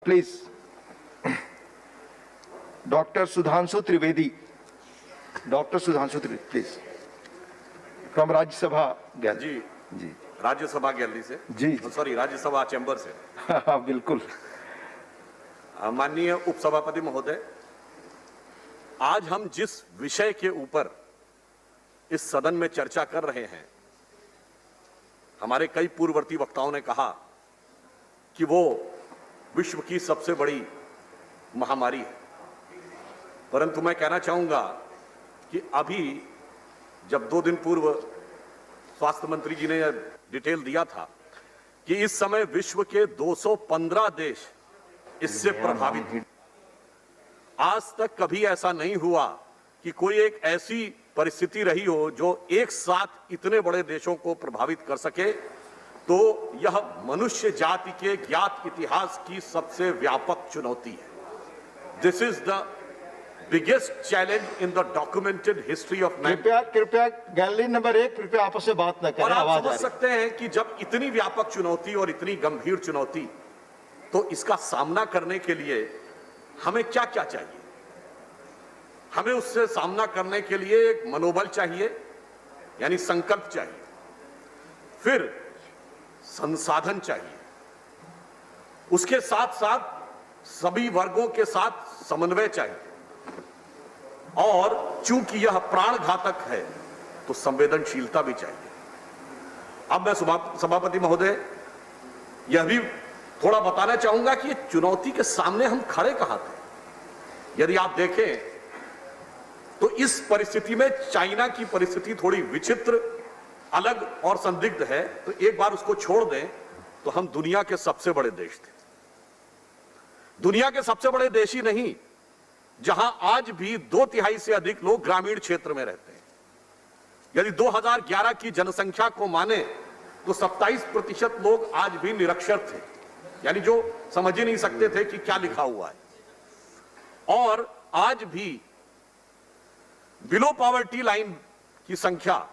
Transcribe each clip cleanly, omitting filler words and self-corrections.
Please doctor Sudhanshu Trivedi, please from Rajya Sabha gallery. जी Rajya Sabha gallery से जी सॉरी राज्यसभा चैम्बर से। हाँ बिल्कुल। माननीय उपसभापति महोदय, आज हम जिस विषय के ऊपर इस सदन में चर्चा कर रहे हैं, हमारे कई पूर्ववर्ती वक्ताओं ने कहा कि वो विश्व की सबसे बड़ी महामारी है, परंतु मैं कहना चाहूंगा कि अभी जब 2 दिन पूर्व स्वास्थ्य मंत्री जी ने डिटेल दिया था कि इस समय विश्व के 215 देश इससे प्रभावित हैं। आज तक कभी ऐसा नहीं हुआ कि कोई एक ऐसी परिस्थिति रही हो जो एक साथ इतने बड़े देशों को प्रभावित कर सके। तो यह मनुष्य जाति के ज्ञात इतिहास की सबसे व्यापक चुनौती है। This is the biggest challenge in the documented history of man. कृपया गैलरी नंबर 1 कृपया आपस में बात न करें। और आप समझ सकते हैं कि जब इतनी व्यापक चुनौती और इतनी गंभीर चुनौती, तो इसका सामना करने के लिए हमें क्या क्या चाहिए? हमें उससे सामना करने के लिए एक मनोबल चाहिए, यानी संकल्प चाहिए, फिर संसाधन चाहिए, उसके साथ साथ सभी वर्गों के साथ समन्वय चाहिए, और चूंकि यह प्राण घातक है तो संवेदनशीलता भी चाहिए। अब मैं सभापति महोदय यह भी थोड़ा बताना चाहूंगा कि चुनौती के सामने हम खड़े कहां थे। यदि आप देखें तो इस परिस्थिति में चाइना की परिस्थिति थोड़ी विचित्र, अलग और संदिग्ध है, तो एक बार उसको छोड़ दें तो हम दुनिया के सबसे बड़े देश थे। दुनिया के सबसे बड़े देश ही नहीं, जहां आज भी 2/3 से अधिक लोग ग्रामीण क्षेत्र में रहते हैं। यदि 2011 की जनसंख्या को माने तो 27% लोग आज भी निरक्षर थे, यानी जो समझ ही नहीं सकते थे कि क्या लिखा हुआ है। और आज भी बिलो पॉवर्टी लाइन की संख्या,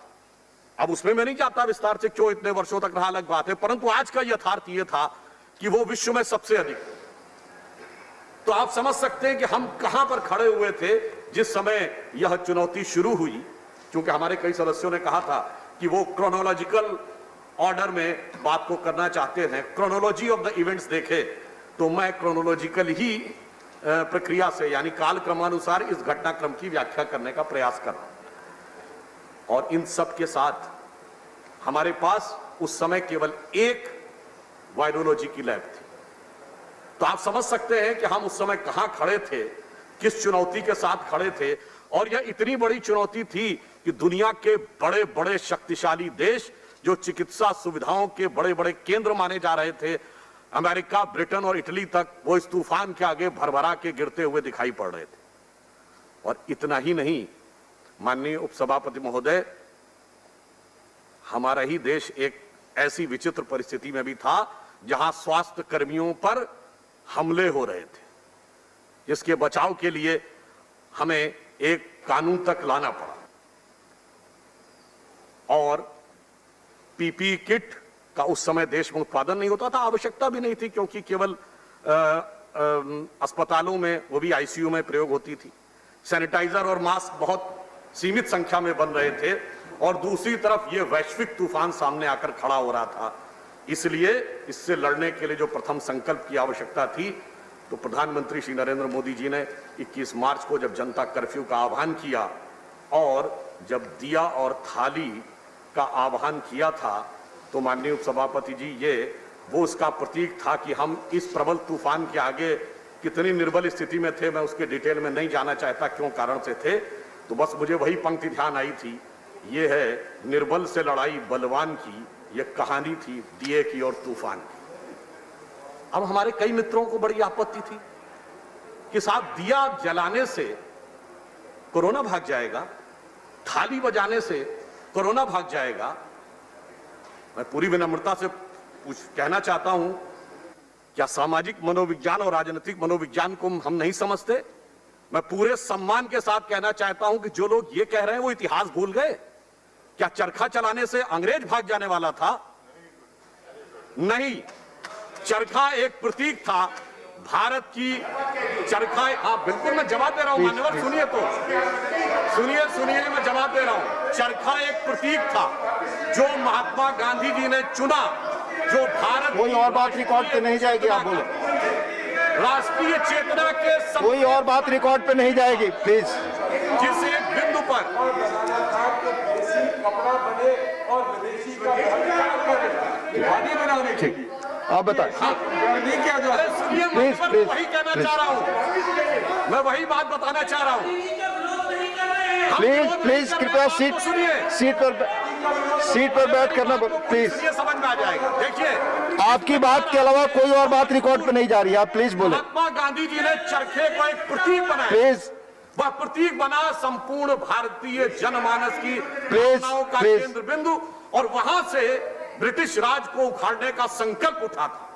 अब उसमें मैं नहीं चाहता विस्तार से क्यों इतने वर्षों तक रहा, अलग बात है, परंतु आज का यथार्थ यह था कि वो विश्व में सबसे अधिक। तो आप समझ सकते हैं कि हम कहां पर खड़े हुए थे जिस समय यह चुनौती शुरू हुई। क्योंकि हमारे कई सदस्यों ने कहा था कि वो क्रोनोलॉजिकल ऑर्डर में बात को करना चाहते हैं, क्रोनोलॉजी ऑफ द इवेंट्स देखे, तो मैं क्रोनोलॉजिकल ही प्रक्रिया से, यानी काल क्रमानुसार इस घटनाक्रम की व्याख्या करने का प्रयास कर रहा हूं। और इन सब के साथ हमारे पास उस समय केवल एक वायरोलॉजी की लैब थी। तो आप समझ सकते हैं कि हम उस समय कहां खड़े थे, किस चुनौती के साथ खड़े थे। और यह इतनी बड़ी चुनौती थी कि दुनिया के बड़े बड़े शक्तिशाली देश, जो चिकित्सा सुविधाओं के बड़े बड़े केंद्र माने जा रहे थे, अमेरिका, ब्रिटेन और इटली तक, वो इस तूफान के आगे भरभरा के गिरते हुए दिखाई पड़ रहे थे। और इतना ही नहीं, माननीय उपसभापति महोदय, हमारा ही देश एक ऐसी विचित्र परिस्थिति में भी था जहां स्वास्थ्य कर्मियों पर हमले हो रहे थे, जिसके बचाव के लिए हमें एक कानून तक लाना पड़ा। और पीपीई किट का उस समय देश में उत्पादन नहीं होता था, आवश्यकता भी नहीं थी, क्योंकि केवल अस्पतालों में, वो भी आईसीयू में प्रयोग होती थी। सैनिटाइजर और मास्क बहुत सीमित संख्या में बन रहे थे, और दूसरी तरफ ये वैश्विक तूफान सामने आकर खड़ा हो रहा था। इसलिए इससे लड़ने के लिए जो प्रथम संकल्प की आवश्यकता थी, तो प्रधानमंत्री श्री नरेंद्र मोदी जी ने 21 मार्च को जब जनता कर्फ्यू का आह्वान किया, और जब दिया और थाली का आह्वान किया था, तो माननीय उपसभापति जी, ये वो उसका प्रतीक था कि हम इस प्रबल तूफान के आगे कितनी निर्बल स्थिति में थे। मैं उसके डिटेल में नहीं जाना चाहता क्यों कारण से थे, तो बस मुझे वही पंक्ति ध्यान आई थी, ये है निर्बल से लड़ाई बलवान की, ये कहानी थी दिए की और तूफान की। अब हमारे कई मित्रों को बड़ी आपत्ति थी कि साहब, दिया जलाने से कोरोना भाग जाएगा, थाली बजाने से कोरोना भाग जाएगा। मैं पूरी विनम्रता से कहना चाहता हूं, क्या सामाजिक मनोविज्ञान और राजनीतिक मनोविज्ञान को हम नहीं समझते? मैं पूरे सम्मान के साथ कहना चाहता हूं कि जो लोग ये कह रहे हैं वो इतिहास भूल गए। क्या चरखा चलाने से अंग्रेज भाग जाने वाला था? नहीं, चरखा एक प्रतीक था भारत की चरखा, हाँ बिल्कुल मैं जवाब दे रहा हूं मान्यवर, सुनिए तो, सुनिए मैं जवाब दे रहा हूं। चरखा एक प्रतीक था जो महात्मा गांधी जी ने चुना, जो भारत, कोई और बात रिकॉर्ड पे नहीं जाएगी, आप बोलो। राष्ट्रीय चेतना के कोई और बात रिकॉर्ड पे नहीं जाएगी, प्लीज। जिस एक बिंदु पर कपड़ा बने और विदेशी का बनाने ठीक, आप बताएं। नहीं किया जा अरे सुनिए, प्लीज, मैं प्लीज, वही कहना प्लीज। चाह रहा हूं, मैं वही बात बताना चाह रहा हूं। हम प्लीज विरोध नहीं प्लीज कर रहे, कृपया बात तो सुनिए। सीट पर बैठ करना, प्लीज। सुनिए, समझ में आ जाएगा। देखिए, आपकी बात के अलावा कोई और बात रिकॉर्ड पे नहीं जा रही है, आप प्लीज बोले, महात्मा गांधी जी ने चरखे को एक प्रतीक बनाया, प्लीज। वह प्रतीक बना संपूर्ण भारतीय जनमानस की प्लीज, भावनाओं का प्लीज। केंद्र बिंदु, और वहां से ब्रिटिश राज को उखाड़ने का संकल्प उठा था।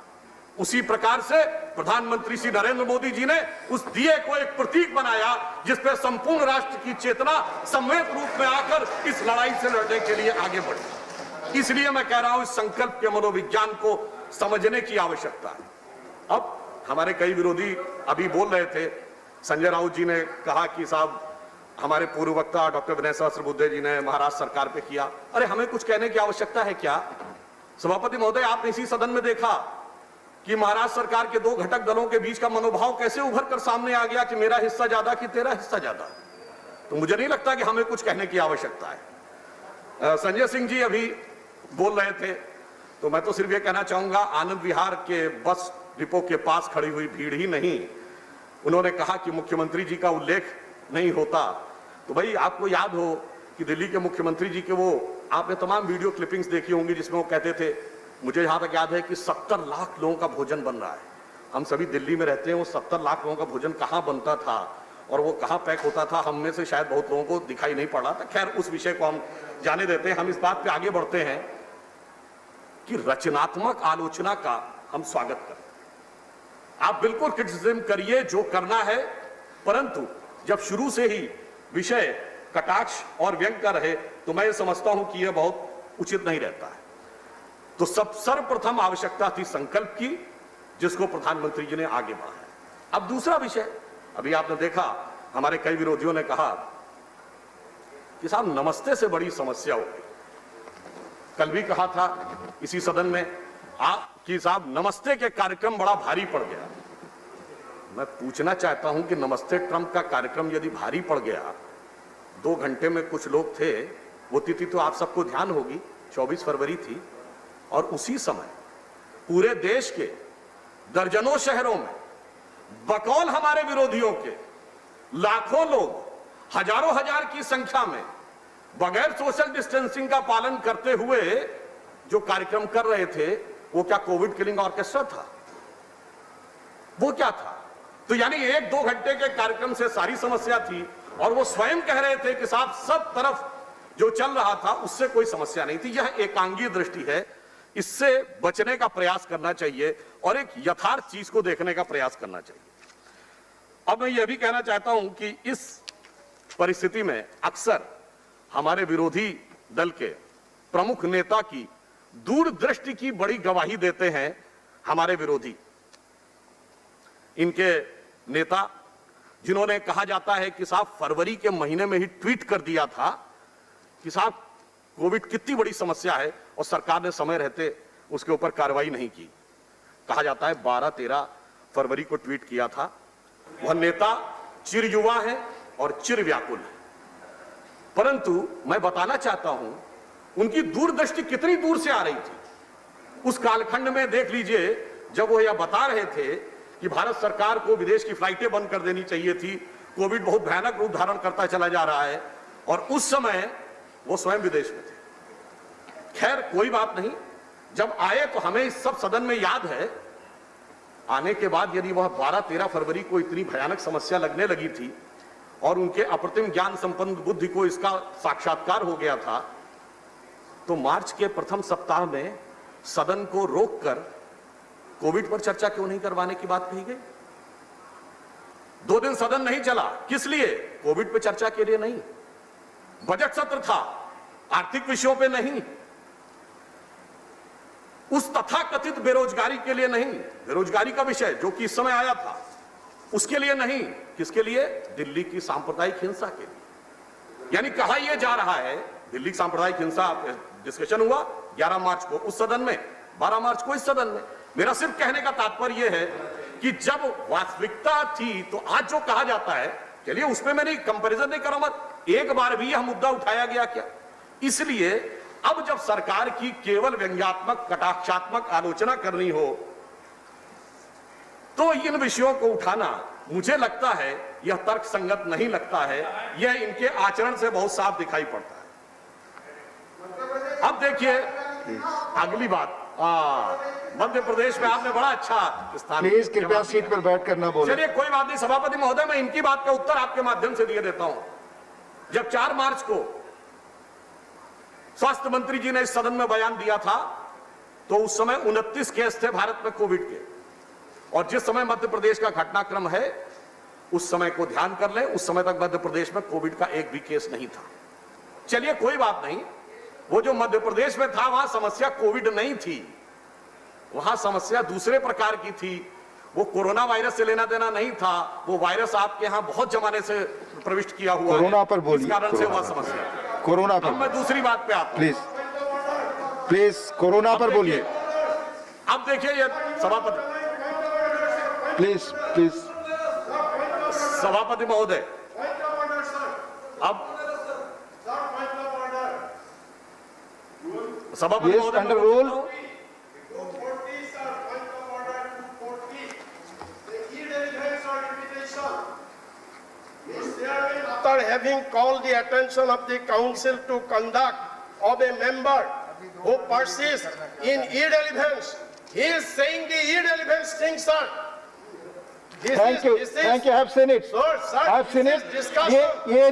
उसी प्रकार से प्रधानमंत्री श्री नरेंद्र मोदी जी ने उस दिए को एक प्रतीक बनाया जिसपे संपूर्ण राष्ट्र की चेतना सम्मिलित रूप में आकर इस लड़ाई से लड़ने के लिए आगे बढ़ी। इसलिए मैं कह रहा हूं, इस संकल्प के मनोविज्ञान को समझने की आवश्यकता है। अब हमारे कई विरोधी अभी बोल रहे थे, संजय राउत जी ने कहा कि साहब हमारे पूर्व वक्ता डॉक्टर विनय सहस्त्रबुद्धे जी ने महाराष्ट्र सरकार पे किया। अरे हमें कुछ कहने की आवश्यकता है क्या? सभापति महोदय, आपने इसी सदन में देखा कि महाराष्ट्र सरकार के दो घटक दलों के बीच का मनोभाव कैसे उभर कर सामने आ गया कि मेरा हिस्सा ज्यादा कि तेरा हिस्सा ज्यादा। तो मुझे नहीं लगता कि हमें कुछ कहने की आवश्यकता है। संजय सिंह जी अभी बोल रहे थे, तो मैं तो सिर्फ ये कहना चाहूंगा, आनंद विहार के बस डिपो के पास खड़ी हुई भीड़ ही नहीं, उन्होंने कहा कि मुख्यमंत्री जी का उल्लेख नहीं होता। तो भाई आपको याद हो कि दिल्ली के मुख्यमंत्री जी के वो आपने तमाम वीडियो क्लिपिंग्स देखी होंगी जिसमें वो कहते थे, मुझे यहां तक याद है कि 70 लाख लोगों का भोजन बन रहा है। हम सभी दिल्ली में रहते हैं, वो 70 लाख लोगों का भोजन कहां बनता था और वो कहां पैक होता था, हम में से शायद बहुत लोगों को दिखाई नहीं पड़ रहा था। खैर उस विषय को हम जाने देते हैं। हम इस बात पे आगे बढ़ते हैं कि रचनात्मक आलोचना का हम स्वागत करें। आप बिल्कुल क्रिटिसिज्म करिए, जो करना है, परंतु जब शुरू से ही विषय कटाक्ष और व्यंग का रहे तो मैं समझता हूं कि यह बहुत उचित नहीं रहता है। तो सर्वप्रथम आवश्यकता थी संकल्प की, जिसको प्रधानमंत्री जी ने आगे बढ़ाया। अब दूसरा विषय, अभी आपने देखा हमारे कई विरोधियों ने कहा कि साहब नमस्ते से बड़ी समस्या होगी। कल भी कहा था इसी सदन में आप कि साहब नमस्ते के कार्यक्रम बड़ा भारी पड़ गया। मैं पूछना चाहता हूं कि नमस्ते ट्रंप का कार्यक्रम यदि भारी पड़ गया, 2 घंटे में कुछ लोग थे, वो तिथि तो आप सबको ध्यान होगी 24 फरवरी थी, और उसी समय पूरे देश के दर्जनों शहरों में बकौल हमारे विरोधियों के लाखों लोग, हजारों हजार की संख्या में बगैर सोशल डिस्टेंसिंग का पालन करते हुए जो कार्यक्रम कर रहे थे, वो क्या कोविड किलिंग ऑर्केस्ट्रा था? वो क्या था? तो यानी 1-2 घंटे के कार्यक्रम से सारी समस्या थी, और वो स्वयं कह रहे थे कि साहब सब तरफ जो चल रहा था उससे कोई समस्या नहीं थी। यह एकांगी दृष्टि है, इससे बचने का प्रयास करना चाहिए और एक यथार्थ चीज को देखने का प्रयास करना चाहिए। अब मैं यह भी कहना चाहता हूं कि इस परिस्थिति में अक्सर हमारे विरोधी दल के प्रमुख नेता की दूरदृष्टि की बड़ी गवाही देते हैं हमारे विरोधी। इनके नेता जिन्होंने कहा जाता है कि साहब फरवरी के महीने में ही ट्वीट कर दिया था कि साहब कोविड कितनी बड़ी समस्या है और सरकार ने समय रहते उसके ऊपर कार्रवाई नहीं की। कहा जाता है 12-13 फरवरी को ट्वीट किया था। वह नेता चिर युवा है और चिर व्याकुल है, परंतु मैं बताना चाहता हूं उनकी दूरदृष्टि कितनी दूर से आ रही थी। उस कालखंड में देख लीजिए, जब वो यह बता रहे थे कि भारत सरकार को विदेश की फ्लाइटें बंद कर देनी चाहिए थी, कोविड बहुत भयानक रूप धारण करता चला जा रहा है, और उस समय वो स्वयं विदेश में थे। खैर कोई बात नहीं, जब आए तो हमें इस सब सदन में याद है, आने के बाद यदि वह 12-13 फरवरी को इतनी भयानक समस्या लगने लगी थी और उनके अप्रतिम ज्ञान संपन्न बुद्धि को इसका साक्षात्कार हो गया था, तो मार्च के प्रथम सप्ताह में सदन को रोककर कोविड पर चर्चा क्यों नहीं करवाने की बात कही गई? 2 दिन सदन नहीं चला, किस लिए? कोविड पर चर्चा के लिए नहीं, बजट सत्र था, आर्थिक विषयों पे नहीं। उस तथाकथित बेरोजगारी के लिए नहीं, बेरोजगारी का विषय जो कि इस समय आया था उसके लिए नहीं, किसके लिए? दिल्ली की सांप्रदायिक हिंसा के लिए। यानी कहा यह जा रहा है, दिल्ली की सांप्रदायिक हिंसा डिस्कशन हुआ 11 मार्च को उस सदन में, 12 मार्च को इस सदन में। मेरा सिर्फ कहने का तात्पर्य यह है कि जब वास्तविकता थी तो आज जो कहा जाता है, चलिए उसमें मैं नहीं कंपैरिजन नहीं करूंगा, एक बार भी यह मुद्दा उठाया गया क्या? इसलिए अब जब सरकार की केवल व्यंग्यात्मक कटाक्षात्मक आलोचना करनी हो तो इन विषयों को उठाना मुझे लगता है यह तर्कसंगत नहीं लगता है, यह इनके आचरण से बहुत साफ दिखाई पड़ता है। अब देखिए अगली बात, मध्य प्रदेश में आपने बड़ा अच्छा स्थान, प्लीज कृपया सीट पर बैठ कर ना बोले। चलिए कोई बात नहीं सभापति महोदय, मैं इनकी बात का उत्तर आपके माध्यम से दिए देता हूं। जब 4 मार्च को स्वास्थ्य मंत्री जी ने इस सदन में बयान दिया था तो उस समय 29 केस थे भारत में कोविड के, और जिस समय मध्य प्रदेश का घटनाक्रम है उस समय को ध्यान कर लें, उस समय तक मध्य प्रदेश में कोविड का एक भी केस नहीं था। चलिए कोई बात नहीं, वो जो मध्य प्रदेश में था वहां समस्या कोविड नहीं थी, वहां समस्या दूसरे प्रकार की थी। वो कोरोना वायरस से लेना देना नहीं था, वो वायरस आपके यहां बहुत जमाने से प्रविष्ट किया हुआ है, कोरोना पर बोलिए, इस कारण से वह समस्या। कोरोना पर अब मैं दूसरी बात पे आता हूं, प्लीज कोरोना पर बोलिए। अब देखिए ये सभापति, प्लीज सभापति महोदय, अब सभापति Yes, महोदय, under rule. After having called the attention of the council to conduct of a member who persists in irrelevance, he is saying the irrelevance thing, sir. Thank you, I have seen it. I have seen it. ये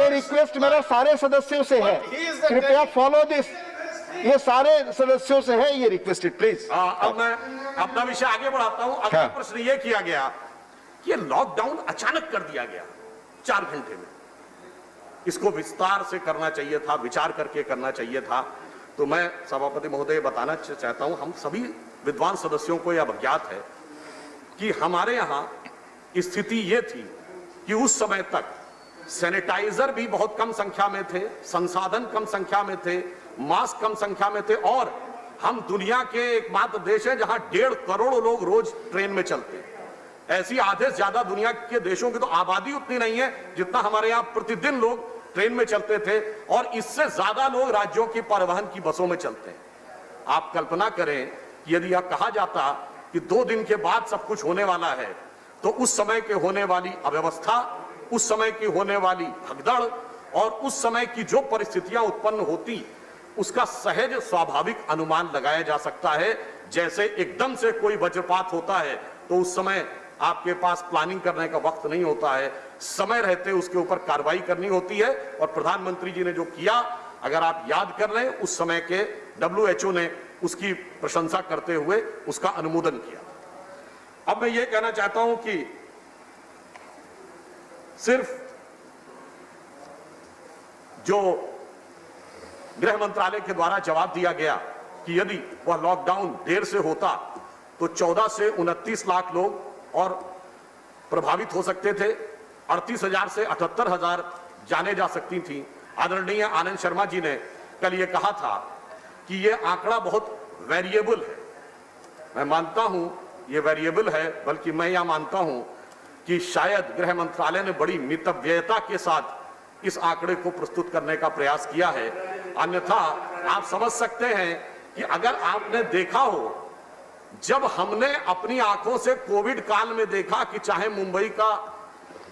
request मेरा सारे सदस्यों से है, कृपया follow this, ये सारे सदस्यों से है ये रिक्वेस्टेड, प्लीज। अब मैं अपना विषय आगे बढ़ाता हूं। अगला प्रश्न ये किया गया कि लॉकडाउन अचानक कर दिया गया 4 घंटे में, इसको विस्तार से करना चाहिए था, विचार करके करना चाहिए था। तो मैं सभापति महोदय बताना चाहता हूं, हम सभी विद्वान सदस्यों को यह अवज्ञात है कि हमारे यहां स्थिति यह थी कि उस समय तक सैनिटाइजर भी बहुत कम संख्या में थे, संसाधन कम संख्या में थे, मास्क कम संख्या में थे, और हम दुनिया के एकमात्र देश हैं जहां 1.5 करोड़ लोग रोज ट्रेन में चलते हैं। ऐसी आधे से ज्यादा दुनिया के देशों की तो आबादी उतनी नहीं है जितना हमारे यहाँ प्रतिदिन लोग ट्रेन में चलते थे, और इससे ज्यादा लोग राज्यों की परिवहन की बसों में चलते हैं। आप कल्पना करें कि यदि यह कहा जाता कि 2 दिन के बाद सब कुछ होने वाला है, तो उस समय के होने वाली अव्यवस्था, उस समय की होने वाली भगदड़ और उस समय की जो परिस्थितियां उत्पन्न होती उसका सहज स्वाभाविक अनुमान लगाया जा सकता है। जैसे एकदम से कोई वज्रपात होता है तो उस समय आपके पास प्लानिंग करने का वक्त नहीं होता है, समय रहते उसके ऊपर कार्रवाई करनी होती है। और प्रधानमंत्री जी ने जो किया, अगर आप याद कर रहे हैं, उस समय के WHO ने उसकी प्रशंसा करते हुए उसका अनुमोदन किया। अब मैं ये कहना चाहता हूं कि सिर्फ जो गृह मंत्रालय के द्वारा जवाब दिया गया कि यदि वह लॉकडाउन देर से होता तो 14 से 29 लाख लोग और प्रभावित हो सकते थे, 38,000 से 78,000 जाने जा सकती थी। आदरणीय आनंद शर्मा जी ने कल ये कहा था कि ये आंकड़ा बहुत वेरिएबल है। मैं मानता हूं ये वेरिएबल है, बल्कि मैं यह मानता हूं कि शायद गृह मंत्रालय ने बड़ी मितव्ययता के साथ इस आंकड़े को प्रस्तुत करने का प्रयास किया है। अन्यथा आप समझ सकते हैं कि अगर आपने देखा हो, जब हमने अपनी आंखों से कोविड काल में देखा कि चाहे मुंबई का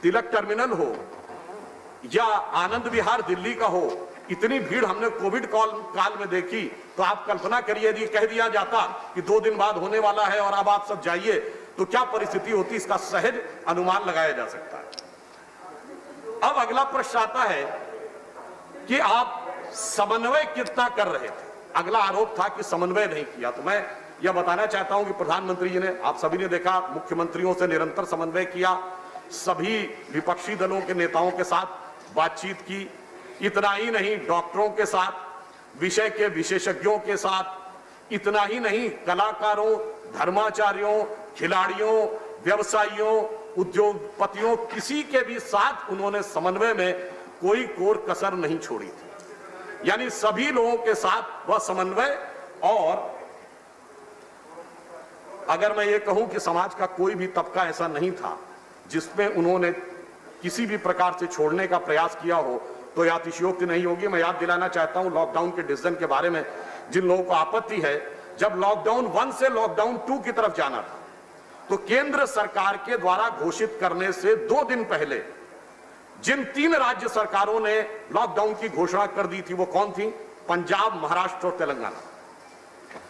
तिलक टर्मिनल हो या आनंद विहार दिल्ली का हो, इतनी भीड़ हमने कोविड काल में देखी, तो आप कल्पना करिए यदि कह दिया जाता कि 2 दिन बाद होने वाला है और अब आप सब जाइए, तो क्या परिस्थिति होती, इसका सहज अनुमान लगाया जा सकता है। अब अगला प्रश्न आता है कि आप समन्वय कितना कर रहे थे। अगला आरोप था कि समन्वय नहीं किया। तो मैं यह बताना चाहता हूं कि प्रधानमंत्री जी ने, आप सभी ने देखा, मुख्यमंत्रियों से निरंतर समन्वय किया, सभी विपक्षी दलों के नेताओं के साथ बातचीत की। इतना ही नहीं, डॉक्टरों के साथ, विषय के विशेषज्ञों के साथ, इतना ही नहीं कलाकारों, धर्माचार्यों, खिलाड़ियों, व्यवसायियों, उद्योगपतियों, किसी के भी साथ उन्होंने समन्वय में कोई कोर कसर नहीं छोड़ी थी। यानी सभी लोगों के साथ वह समन्वय, और अगर मैं ये कहूं कि समाज का कोई भी तबका ऐसा नहीं था जिसमें उन्होंने किसी भी प्रकार से छोड़ने का प्रयास किया हो, तो यह अतिशयोक्ति नहीं होगी। मैं याद दिलाना चाहता हूं लॉकडाउन के डिसीजन के बारे में। जिन लोगों को आपत्ति है, जब लॉकडाउन 1 से लॉकडाउन 2 की तरफ जाना था, तो केंद्र सरकार के द्वारा घोषित करने से 2 दिन पहले जिन 3 राज्य सरकारों ने लॉकडाउन की घोषणा कर दी थी, वो कौन थी? पंजाब, महाराष्ट्र और तेलंगाना।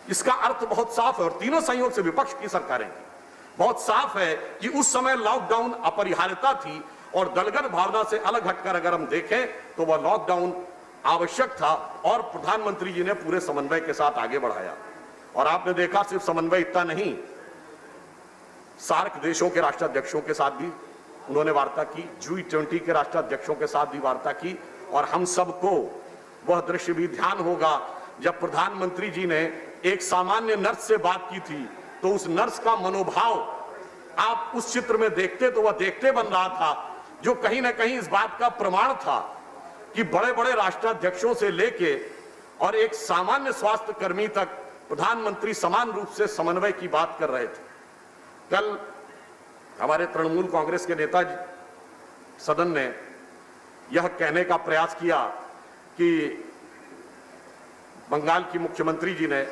इसका अर्थ बहुत साफ है, और तीनों संयोग से विपक्ष की सरकारें थी। बहुत साफ है कि उस समय लॉकडाउन अपरिहार्यता थी, और दलगत भावना से अलग हटकर अगर हम देखें तो वह लॉकडाउन आवश्यक था, और प्रधानमंत्री जी ने पूरे समन्वय के साथ आगे बढ़ाया। और आपने देखा सिर्फ समन्वय इतना नहीं, सार्क देशों के राष्ट्राध्यक्षों के साथ भी उन्होंने वार्ता की, G20 के राष्ट्राध्यक्षों के साथ भी वार्ता की। और हम सबको वह दृश्य भी ध्यान होगा जब प्रधानमंत्री जी ने एक सामान्य नर्स से बात की थी, तो उस नर्स का मनोभाव आप उस चित्र में देखते तो वह देखते बन रहा था, जो कहीं ना कहीं इस बात का प्रमाण था कि बड़े बड़े राष्ट्राध्यक्षों से लेके और एक सामान्य स्वास्थ्य कर्मी तक प्रधानमंत्री समान रूप से समन्वय की बात कर रहे थे। कल हमारे तृणमूल कांग्रेस के नेता सदन ने यह कहने का प्रयास किया कि बंगाल की मुख्यमंत्री जी ने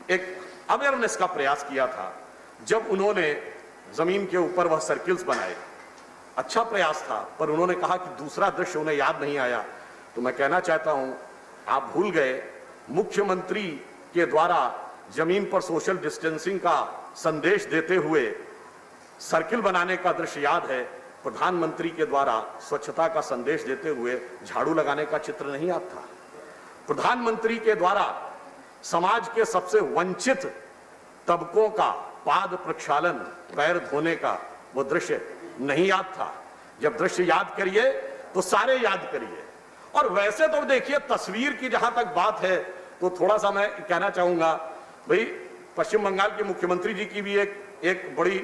एक अवेयरनेस का प्रयास किया था जब उन्होंने जमीन के ऊपर वह सर्किल्स बनाए। अच्छा प्रयास था, पर उन्होंने कहा कि दूसरा दृश्य उन्हें याद नहीं आया। तो मैं कहना चाहता हूं, आप भूल गए, मुख्यमंत्री के द्वारा जमीन पर सोशल डिस्टेंसिंग का संदेश देते हुए सर्किल बनाने का दृश्य याद है, प्रधानमंत्री के द्वारा स्वच्छता का संदेश देते हुए झाड़ू लगाने का चित्र नहीं याद था। प्रधानमंत्री के द्वारा समाज के सबसे वंचित तबकों का पाद प्रक्षालन, पैर धोने का वो दृश्य नहीं याद था। जब दृश्य याद करिए तो सारे याद करिए। और वैसे तो देखिए, तस्वीर की जहां तक बात है तो थोड़ा सा मैं कहना चाहूंगा, भाई पश्चिम बंगाल के मुख्यमंत्री जी की भी एक बड़ी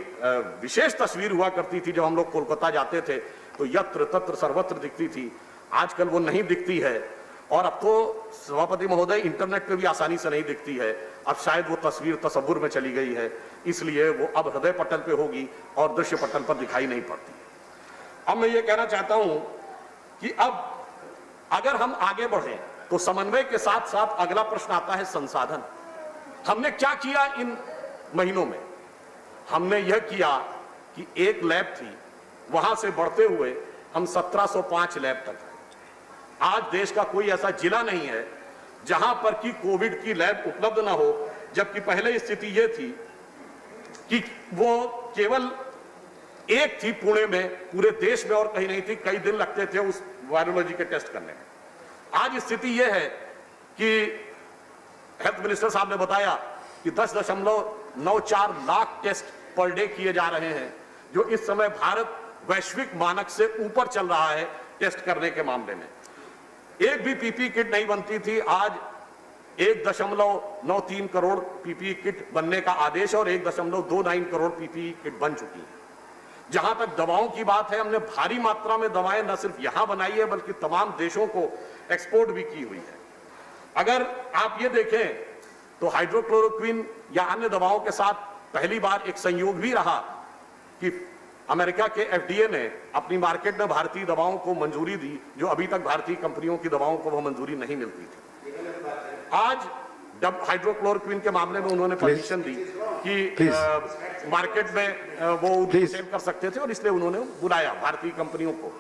विशेष तस्वीर हुआ करती थी। जब हम लोग कोलकाता जाते थे तो यत्र तत्र सर्वत्र दिखती थी, आजकल वो नहीं दिखती है। और अब तो सभापति महोदय इंटरनेट पे भी आसानी से नहीं दिखती है। अब शायद वो तस्वीर तसव्वुर में चली गई है, इसलिए वो अब हृदय पटल पे होगी और दृश्य पटल पर दिखाई नहीं पड़ती। अब मैं ये कहना चाहता हूं कि अब अगर हम आगे बढ़े तो समन्वय के साथ साथ अगला प्रश्न आता है संसाधन। हमने क्या किया इन महीनों में? हमने यह किया कि एक लैब थी, वहां से बढ़ते हुए हम 1705 लैब तक। आज देश का कोई ऐसा जिला नहीं है जहां पर कि कोविड की लैब उपलब्ध ना हो, जबकि पहले स्थिति यह थी कि वो केवल एक थी पुणे में, पूरे देश में और कहीं नहीं थी। कई दिन लगते थे उस वायरोलॉजी के टेस्ट करने में। आज स्थिति यह है कि हेल्थ मिनिस्टर साहब ने बताया कि 10.94 लाख टेस्ट पर डे किए जा रहे हैं, जो इस समय भारत वैश्विक मानक से ऊपर चल रहा है टेस्ट करने के मामले में। एक भी पीपीई किट नहीं बनती थी, आज 1.93 करोड़ पीपीई किट बनने का आदेश और 1.29 करोड़ पीपीई किट बन चुकी है। जहां तक दवाओं की बात है, हमने भारी मात्रा में दवाएं न सिर्फ यहां बनाई है बल्कि तमाम देशों को एक्सपोर्ट भी की हुई है। अगर आप ये देखें तो हाइड्रोक्लोरोक्विन या अन्य दवाओं के साथ पहली बार एक संयोग भी रहा कि अमेरिका के एफडीए ने अपनी मार्केट में भारतीय दवाओं को मंजूरी दी, जो अभी तक भारतीय कंपनियों की दवाओं को वह मंजूरी नहीं मिलती थी। आज जब हाइड्रोक्लोरोक्विन के मामले में उन्होंने परमिशन दी कि मार्केट में वो सेल कर सकते थे, और इसलिए उन्होंने बुलाया भारतीय कंपनियों को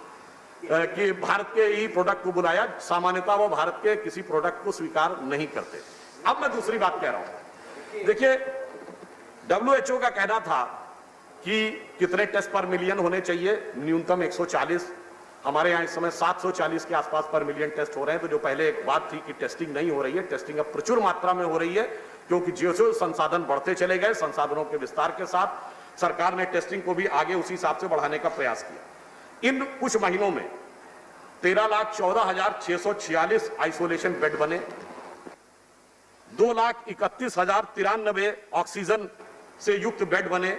कि भारत के ही प्रोडक्ट को बुलाया। सामान्यतः वो भारत के किसी प्रोडक्ट को स्वीकार नहीं करते। अब मैं दूसरी बात कह रहा हूं, देखिए WHO का कहना था कि कितने टेस्ट पर मिलियन होने चाहिए, न्यूनतम 140। हमारे यहाँ इस समय 740 के आसपास पर मिलियन टेस्ट हो रहे हैं। तो जो पहले एक बात थी कि टेस्टिंग नहीं हो रही है, टेस्टिंग अब प्रचुर मात्रा में हो रही है, क्योंकि जो संसाधन बढ़ते चले गए, संसाधनों के विस्तार के साथ सरकार ने टेस्टिंग को भी आगे उसी हिसाब से बढ़ाने का प्रयास किया। इन कुछ महीनों में 13,14,646 आइसोलेशन बेड बने, 2,31,093 ऑक्सीजन से युक्त बेड बने,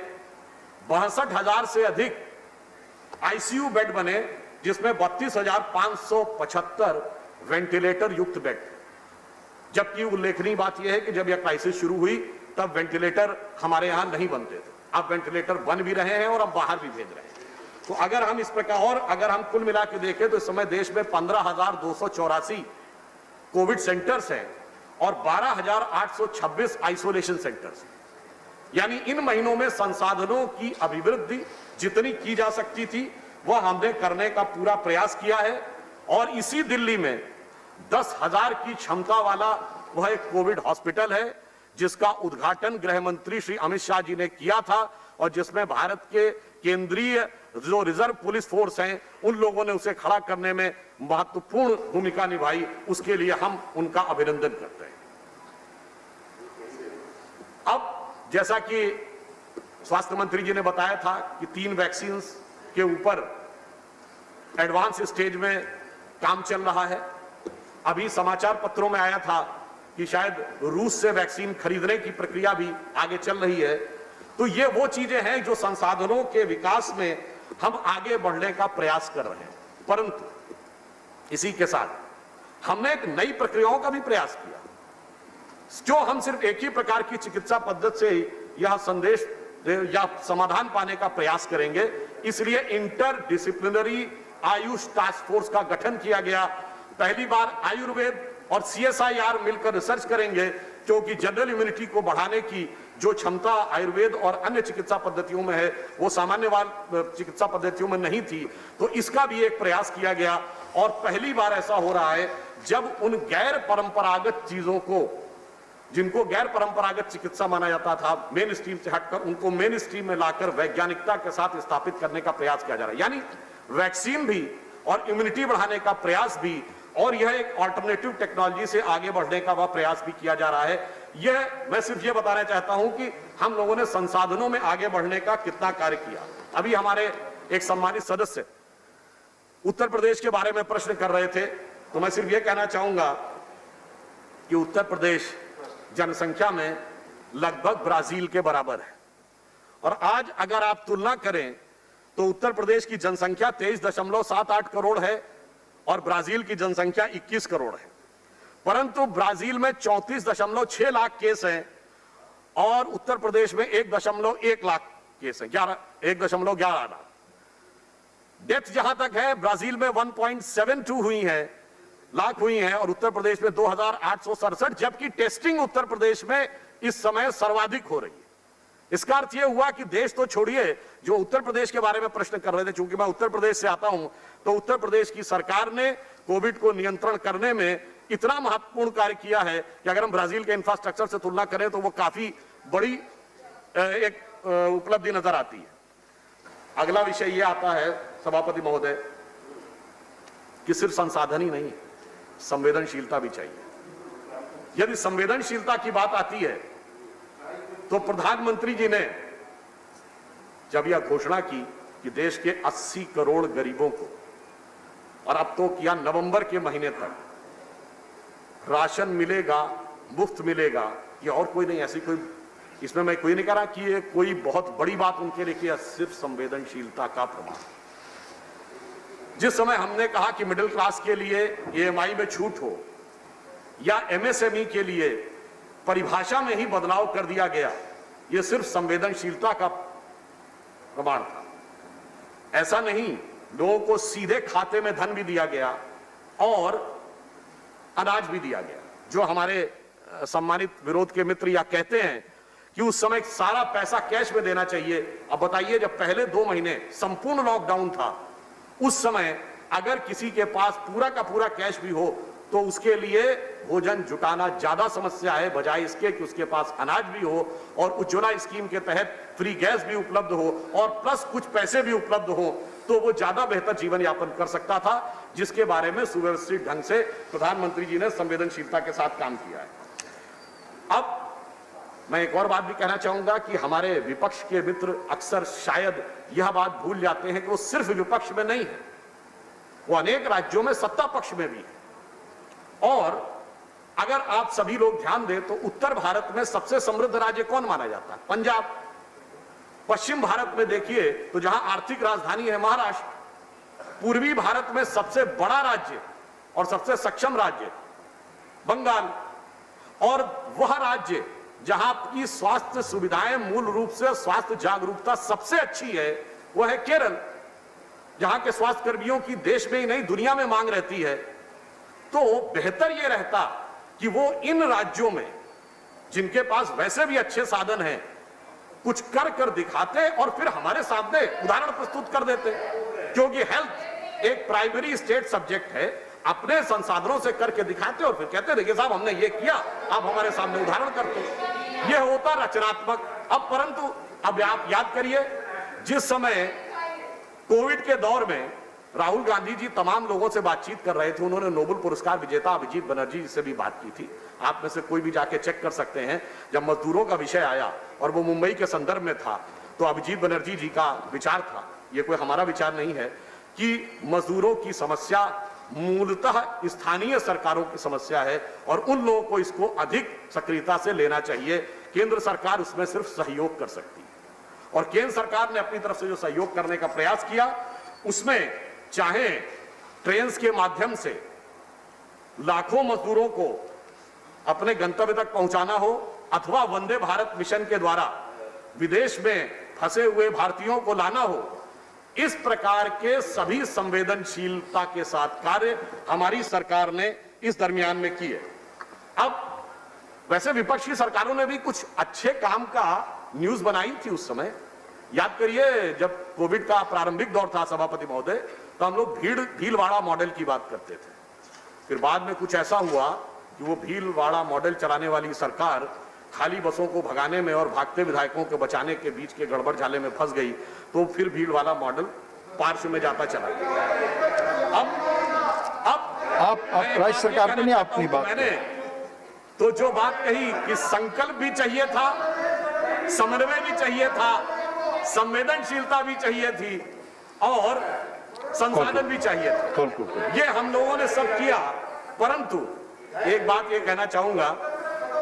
62,000 से अधिक आईसीयू बेड बने, जिसमें 32,575 वेंटिलेटर युक्त बेड। जबकि उल्लेखनीय बात यह है कि जब यह क्राइसिस शुरू हुई तब वेंटिलेटर हमारे यहां नहीं बनते थे। अब वेंटिलेटर बन भी रहे हैं और अब बाहर भी भेज रहे हैं। तो अगर हम इस प्रकार और अगर हम कुल मिला के देखें तो इस समय देश में 15,284 कोविड सेंटर्स हैं और 12,826 आइसोलेशन सेंटर्स हैं। यानी इन महीनों में संसाधनों की अभिवृद्धि जितनी की जा सकती थी वह हमने करने का पूरा प्रयास किया है। और इसी दिल्ली में 10,000 की क्षमता वाला वह एक कोविड हॉस्पिटल है, जिसका उद्घाटन गृह मंत्री श्री अमित शाह जी ने किया था और जिसमें भारत के केंद्रीय जो रिजर्व पुलिस फोर्स हैं उन लोगों ने उसे खड़ा करने में महत्वपूर्ण भूमिका निभाई। उसके लिए हम उनका अभिनंदन करते हैं। अब जैसा कि स्वास्थ्य मंत्री जी ने बताया था कि 3 वैक्सीन के ऊपर एडवांस स्टेज में काम चल रहा है। अभी समाचार पत्रों में आया था कि शायद रूस से वैक्सीन खरीदने की प्रक्रिया भी आगे चल रही है। तो ये वो चीजें हैं जो संसाधनों के विकास में हम आगे बढ़ने का प्रयास कर रहे हैं। परंतु इसी के साथ हमने एक नई प्रक्रियाओं का भी प्रयास किया। जो हम सिर्फ एक ही प्रकार की चिकित्सा पद्धति से यह संदेश या समाधान पाने का प्रयास करेंगे, इसलिए इंटरडिसिप्लिनरी आयुष टास्क फोर्स का गठन किया गया। पहली बार आयुर्वेद और CSIR मिलकर रिसर्च करेंगे, क्योंकि जनरल इम्यूनिटी को बढ़ाने की जो क्षमता आयुर्वेद और अन्य चिकित्सा पद्धतियों में है वो सामान्य चिकित्सा पद्धतियों में नहीं थी। तो इसका भी एक प्रयास किया गया और पहली बार ऐसा हो रहा है जब उन गैर परंपरागत चीजों को, जिनको गैर परंपरागत चिकित्सा माना जाता था, मेन स्ट्रीम से हटकर उनको मेन स्ट्रीम में लाकर वैज्ञानिकता के साथ स्थापित करने का प्रयास किया जा रहा है। यानी वैक्सीन भी और इम्यूनिटी बढ़ाने का प्रयास भी, और यह एक अल्टरनेटिव टेक्नोलॉजी से आगे बढ़ने का वह प्रयास भी किया जा रहा है। यह मैं सिर्फ यह बताना चाहता हूं कि हम लोगों ने संसाधनों में आगे बढ़ने का कितना कार्य किया। अभी हमारे एक सम्मानित सदस्य उत्तर प्रदेश के बारे में प्रश्न कर रहे थे, तो मैं सिर्फ यह कहना चाहूंगा कि उत्तर प्रदेश जनसंख्या में लगभग ब्राजील के बराबर है। और आज अगर आप तुलना करें तो उत्तर प्रदेश की जनसंख्या 23.78 करोड़ है और ब्राजील की जनसंख्या 21 करोड़ है। परंतु ब्राजील में 34.6 लाख केस हैं और उत्तर प्रदेश में 1.1 लाख केस हैं, 1.11 लाख। डेथ जहां तक है ब्राजील में 1.72 हुई है लाख हुई हैं और उत्तर प्रदेश में 2,867, जबकि टेस्टिंग उत्तर प्रदेश में इस समय सर्वाधिक हो रही है। इसका अर्थ यह हुआ कि देश तो छोड़िए, जो उत्तर प्रदेश के बारे में प्रश्न कर रहे थे, चूंकि मैं उत्तर प्रदेश से आता हूं, तो उत्तर प्रदेश की सरकार ने कोविड को नियंत्रण करने में इतना महत्वपूर्ण कार्य किया है कि अगर हम ब्राजील के इंफ्रास्ट्रक्चर से तुलना करें तो वो काफी बड़ी एक उपलब्धि नजर आती है। अगला विषय यह आता है सभापति महोदय कि सिर्फ संसाधन ही नहीं, संवेदनशीलता भी चाहिए। यदि संवेदनशीलता की बात आती है तो प्रधानमंत्री जी ने जब यह घोषणा की कि देश के 80 करोड़ गरीबों को, और अब तो किया नवंबर के महीने तक राशन मिलेगा, मुफ्त मिलेगा, ये और कोई नहीं, ऐसी कोई, इसमें मैं कोई नहीं कह रहा कि ये कोई बहुत बड़ी बात उनके लिए, यह सिर्फ संवेदनशीलता का प्रमाण। जिस समय हमने कहा कि मिडिल क्लास के लिए EMI में छूट हो या MSME के लिए परिभाषा में ही बदलाव कर दिया गया, यह सिर्फ संवेदनशीलता का प्रमाण था। ऐसा नहीं, लोगों को सीधे खाते में धन भी दिया गया और अनाज भी दिया गया। जो हमारे सम्मानित विरोध के मित्र या कहते हैं कि उस समय सारा पैसा कैश में देना चाहिए, अब बताइए जब पहले 2 महीने संपूर्ण लॉकडाउन था, उस समय अगर किसी के पास पूरा का पूरा कैश भी हो तो उसके लिए भोजन जुटाना ज्यादा समस्या है, बजाय इसके कि उसके पास अनाज भी हो और उज्ज्वला स्कीम के तहत फ्री गैस भी उपलब्ध हो और प्लस कुछ पैसे भी उपलब्ध हो, तो वो ज्यादा बेहतर जीवन यापन कर सकता था, जिसके बारे में सुव्यवस्थित ढंग से प्रधानमंत्री जी ने संवेदनशीलता के साथ काम किया है। अब मैं एक और बात भी कहना चाहूंगा कि हमारे विपक्ष के मित्र अक्सर शायद यह बात भूल जाते हैं कि वो सिर्फ विपक्ष में नहीं है, वो अनेक राज्यों में सत्ता पक्ष में भी है। और अगर आप सभी लोग ध्यान दें तो उत्तर भारत में सबसे समृद्ध राज्य कौन माना जाता है? पंजाब। पश्चिम भारत में देखिए तो जहां आर्थिक राजधानी है महाराष्ट्र। पूर्वी भारत में सबसे बड़ा राज्य और सबसे सक्षम राज्य बंगाल। और वह राज्य जहां की स्वास्थ्य सुविधाएं मूल रूप से स्वास्थ्य जागरूकता सबसे अच्छी है वह है केरल, जहां के स्वास्थ्य कर्मियों की देश में ही नहीं दुनिया में मांग रहती है। तो बेहतर यह रहता कि वो इन राज्यों में जिनके पास वैसे भी अच्छे साधन हैं कुछ कर दिखाते और फिर हमारे सामने उदाहरण प्रस्तुत कर देते, क्योंकि हेल्थ एक प्राइमरी स्टेट सब्जेक्ट है। अपने संसाधनों से करके दिखाते और फिर कहते देखिए साहब हमने ये किया, आप हमारे सामने उदाहरण करते। यह होता रचनात्मक। अब परंतु अब आप याद करिए जिस समय कोविड के दौर में राहुल गांधी जी तमाम लोगों से बातचीत कर रहे थे, उन्होंने नोबेल पुरस्कार विजेता अभिजीत बनर्जी से भी बात की थी। आप में से कोई भी जाके चेक कर सकते हैं। जब मजदूरों का विषय आया और वो मुंबई के संदर्भ में था तो अभिजीत बनर्जी जी का विचार था, ये कोई हमारा विचार नहीं है, कि मजदूरों की समस्या मूलतः स्थानीय सरकारों की समस्या है और उन लोगों को इसको अधिक सक्रियता से लेना चाहिए। केंद्र सरकार उसमें सिर्फ सहयोग कर सकती है और केंद्र सरकार ने अपनी तरफ से जो सहयोग करने का प्रयास किया उसमें चाहे ट्रेन के माध्यम से लाखों मजदूरों को अपने गंतव्य तक पहुंचाना हो अथवा वंदे भारत मिशन के द्वारा विदेश में फंसे हुए भारतीयों को लाना हो, इस प्रकार के सभी संवेदनशीलता के साथ कार्य हमारी सरकार ने इस दरमियान में किए। अब वैसे विपक्षी सरकारों ने भी कुछ अच्छे काम का न्यूज बनाई थी उस समय। याद करिए जब कोविड का प्रारंभिक दौर था सभापति महोदय, तो हम लोग भीलवाड़ा मॉडल की बात करते थे। फिर बाद में कुछ ऐसा हुआ कि वो भीलवाड़ा मॉडल चलाने वाली सरकार खाली बसों को भगाने में और भागते विधायकों को बचाने के बीच के गड़बड़ झाले में फंस गई, तो फिर भीलवाड़ा मॉडल पार्श्व में जाता चला। आप राज्य सरकार को नहीं अपनी बात मैंने तो जो बात कही कि संकल्प भी चाहिए था, समन्वय भी चाहिए था, संवेदनशीलता भी चाहिए थी और संसाधन भी चाहिए था, ये हम लोगों ने सब किया। परंतु एक बात ये कहना चाहूंगा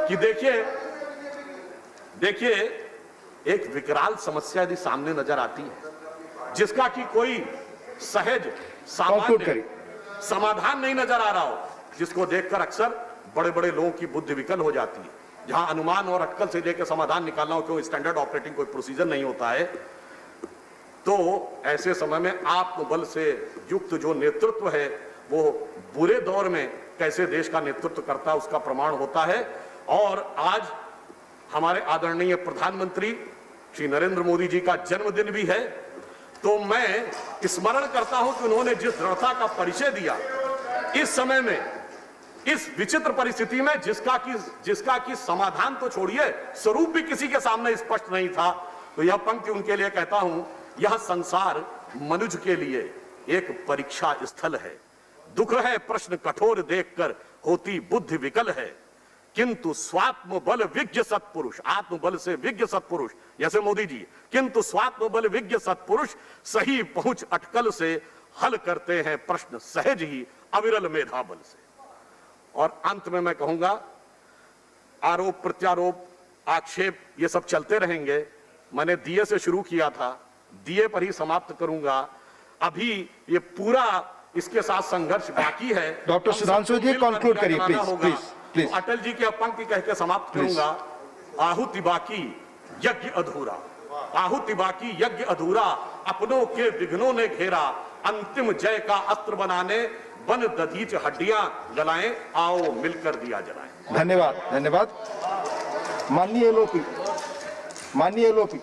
कि देखिए एक विकराल समस्या यदि सामने नजर आती है जिसका कि कोई सहज सामान्य समाधान नहीं नजर आ रहा हो, जिसको देखकर अक्सर बड़े बड़े लोगों की बुद्धि विकल हो जाती है, जहां अनुमान और अक्कल से लेकर समाधान निकालना हो, क्यों स्टैंडर्ड ऑपरेटिंग कोई प्रोसीजर नहीं होता है, तो ऐसे समय में आत्मबल से युक्त जो नेतृत्व है वो बुरे दौर में कैसे देश का नेतृत्व करता है उसका प्रमाण होता है। और आज हमारे आदरणीय प्रधानमंत्री श्री नरेंद्र मोदी जी का जन्मदिन भी है, तो मैं स्मरण करता हूं कि उन्होंने जिस दृढ़ता का परिचय दिया इस समय में, इस विचित्र परिस्थिति में, जिसका कि समाधान तो छोड़िए स्वरूप भी किसी के सामने स्पष्ट नहीं था, तो यह पंक्ति उनके लिए कहता हूं, यह संसार मनुष्य के लिए एक परीक्षा स्थल है, दुख है प्रश्न कठोर देखकर होती बुद्धि विकल है, किंतु स्वात्म बल विज्ञ सत्पुरुष, आत्मबल से विज्ञ सत्पुरुष जैसे मोदी जी, किंतु स्वात्म बल विज्ञ सत्पुरुष सही पहुंच अटकल से हल करते हैं प्रश्न सहज ही अविरल मेधा बल से। और अंत में मैं कहूंगा आरोप प्रत्यारोप आक्षेप ये सब चलते रहेंगे। मैंने दिए से शुरू किया था, दिए पर ही समाप्त करूंगा। अभी ये पूरा इसके साथ संघर्ष बाकी है। डॉक्टर सुधांशु जी कंक्लूड करिए प्लीज। तो अटल जी के पंक्ति कह के समाप्त करूंगा, आहुति बाकी यज्ञ अधूरा, आहुति बाकी यज्ञ अधूरा, अपनों के विघ्नों ने घेरा, अंतिम जय का अस्त्र बनाने बन दधीच हड्डियां जलाएं, आओ मिलकर दिया जलाएं। धन्यवाद। माननीय एलओपी